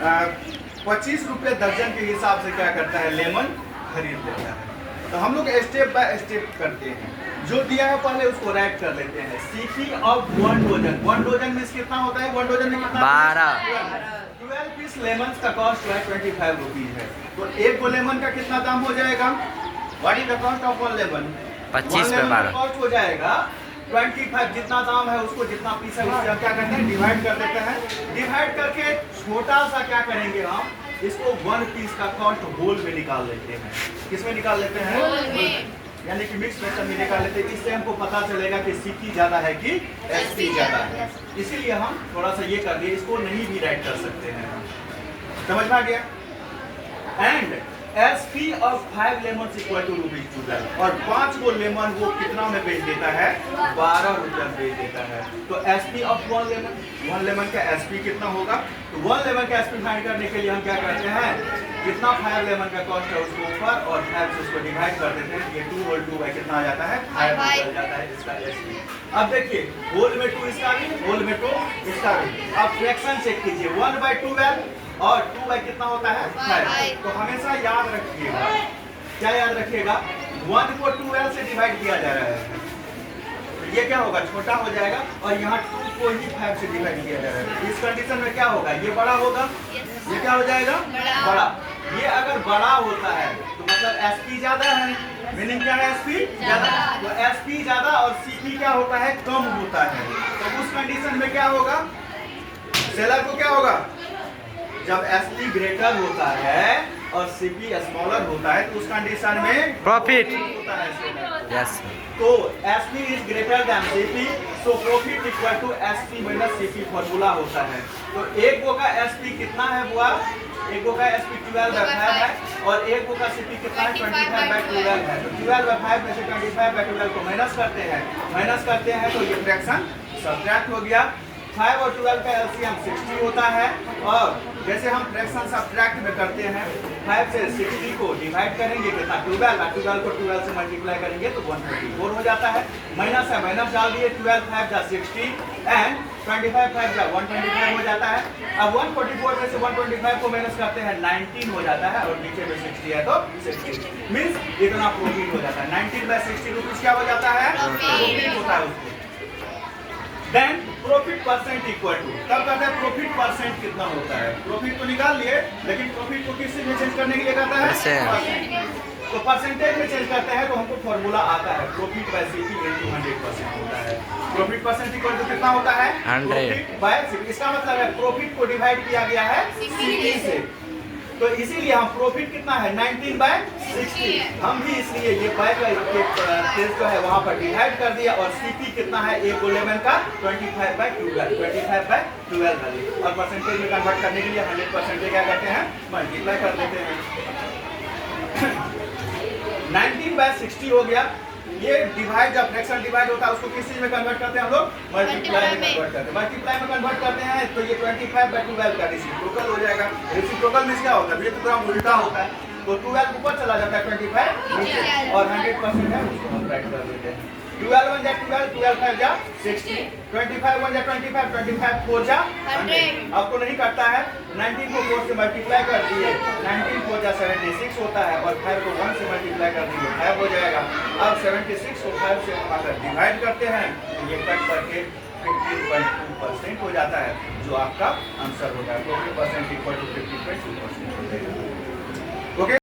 ₹25 दर्जन के हिसाब से क्या करता है, लेमन खरीद लेता है। तो हम लोग स्टेप बाय स्टेप करते हैं, जो दिया है पहले उसको राइट कर लेते हैं। सीपी ऑफ 1 डोजन, 1 डोजन में कितना होता है, 1 डोजन में कितना, 12 पीस लेमन का कॉस्ट जो है ₹25 है। तो एक गो लेमन का कितना दाम हो जाएगा, what is the cost of 1 lemon, 25 पे 12 कॉस्ट हो जाएगा 25। जितना दाम है उसको जितना पीस है उससे हम क्या करते हैं, डिवाइड कर देते हैं। डिवाइड करके छोटा सा क्या करेंगे, हम इसको 1 पीस का कॉस्ट होल में निकाल लेते हैं। किसमें निकाल लेते हैं, होल में, यानी कि मिक्स मेथड में निकाल लेते हैं। इससे हमको पता चलेगा कि सीपी ज्यादा है कि एसपी ज्यादा है। इसीलिए हम थोड़ा सा ये कर दिए, इसको नहीं भी राइट कर सकते हैं। समझ में आ गया। And SP of 5 lemon equal to ₹12, और 5 गो लेमन वो कितना में बेच देता है, ₹12 बेच देता है। तो एसपी ऑफ 1 लेमन का एसपी कितना होगा, तो 1 लेमन का एसपी फाइंड करने के लिए हम क्या करते हैं, जितना 5 लेमन का कॉस्ट है उसको ऊपर और 5 से उसको डिवाइड कर देते हैं। ये 2 होल 2 कितना आ जाता है, 5 हो जाता है इसका एसपी। अब देखिए होल में 2 इसका भी, होल में 2 इसका भी। अब फ्रैक्शन चेक कीजिए, 1/12 और 2 बाई कितना होता है, 5। तो हमेशा याद रखिएगा, क्या याद रखिएगा, 1 को 12 से डिवाइड किया जा रहा है, तो ये क्या होगा, छोटा हो जाएगा, और यहाँ 2 को ही 5 से डिवाइड किया जा रहा है। इस कंडीशन में क्या होगा, ये बड़ा होगा, ये क्या हो जाएगा, बड़ा। ये अगर बड़ा होता है तो मतलब एसपी ज्यादा है, मीनिंग क्या है, एसपी ज्यादा। तो एसपी ज्यादा और सीपी क्या होता है, कम होता है। तो उस कंडीशन में क्या होगा, सेलर को क्या होगा, जब एसपी ग्रेटर होता है और सीपी स्मॉलर होता है तो उस कंडीशन में प्रॉफिट होता है। यस, तो SP is greater than CP, so profit equal to SP minus CP formula होता है। तो एक गो का एसपी कितना है बुआ, एक गो का एसपी 12/5 है, और एक गो का सीपी कितना है, 25/12 है। तो 12/5 में से 25/12 को माइनस करते हैं तो ये फ्रैक्शन सब्ट्रैक्ट हो गया। 5 और 12 का एलसीएम 60 होता है, और जैसे हम फ्रैक्शन सब्ट्रैक्ट में करते हैं, 5 से 60 को डिवाइड करेंगे कितना, 12 को 12 से मल्टीप्लाई करेंगे तो 134 हो जाता है। माइनस है, माइनस डाल दिए, 12 5 जा 60 एंड 25 5 जा 125 हो जाता है। अब 144 में से 125 को माइनस करते हैं, 19 हो जाता है, और नीचे में 60 है तो 60 मीन्स इतना प्रॉफिट हो जाता है। 19/60 रुपीज क्या हो जाता है, प्रॉफिट होता है उसको। Then profit percent equal to, तब कहते हैं प्रॉफिट परसेंट कितना होता है। प्रॉफिट तो निकाल लिए, लेकिन प्रॉफिट को किस में चेंज करने के लिए कहता है, तो परसेंटेज में चेंज करते हैं तो हमको फॉर्मूला आता है, प्रॉफिट बाय सीपी इनटू 100% होता है। प्रॉफिट परसेंट इक्वल टू कितना होता है, 100 बाय सीपी। इसका मतलब है प्रॉफिट को डिवाइड किया गया है सीपी से, तो इसीलिए हम प्रॉफिट कितना है, 19/60। हम भी इसलिए ये बाय का केस जो है वहां पर डिवाइड कर दिया, और सीपी कितना है, एक लेमन का 25/12 वैल्यू, और परसेंटेज में कन्वर्ट करने के लिए 100% क्या करते हैं, मल्टीप्लाई कर देते हैं। 19/60 हो गया। ये डिवाइड, जब फ्रैक्शन डिवाइड होता है उसको किस चीज में कन्वर्ट करते हैं हम लोग, मल्टीप्लाई में कन्वर्ट करते हैं। मल्टीप्लाई में कन्वर्ट करते हैं तो ये 25/12 का रेसिप्रोकल हो जाएगा। रेसिप्रोकल में क्या होता है, ये तो थोड़ा उल्टा होता है, तो 12 ऊपर चला जाता है, 25 नीचे, और 100% है उसको हम राइट कर देते हैं। 12 1 जा 12, 12 5 जा 60, 25 1 जा 25, 25 4 जा 100। आपको नहीं करता है, 19 को 4 से मल्टीप्लाई कर दिए, 19 4 जा 76 होता है, और 5 को 1 से मल्टीप्लाई कर दिए 5 हो जाएगा। अब 76 को 5 से अगर डिवाइड करते हैं तो ये कट करके 15.2% हो जाता है, जो आपका आंसर होता है। 20% इक्वल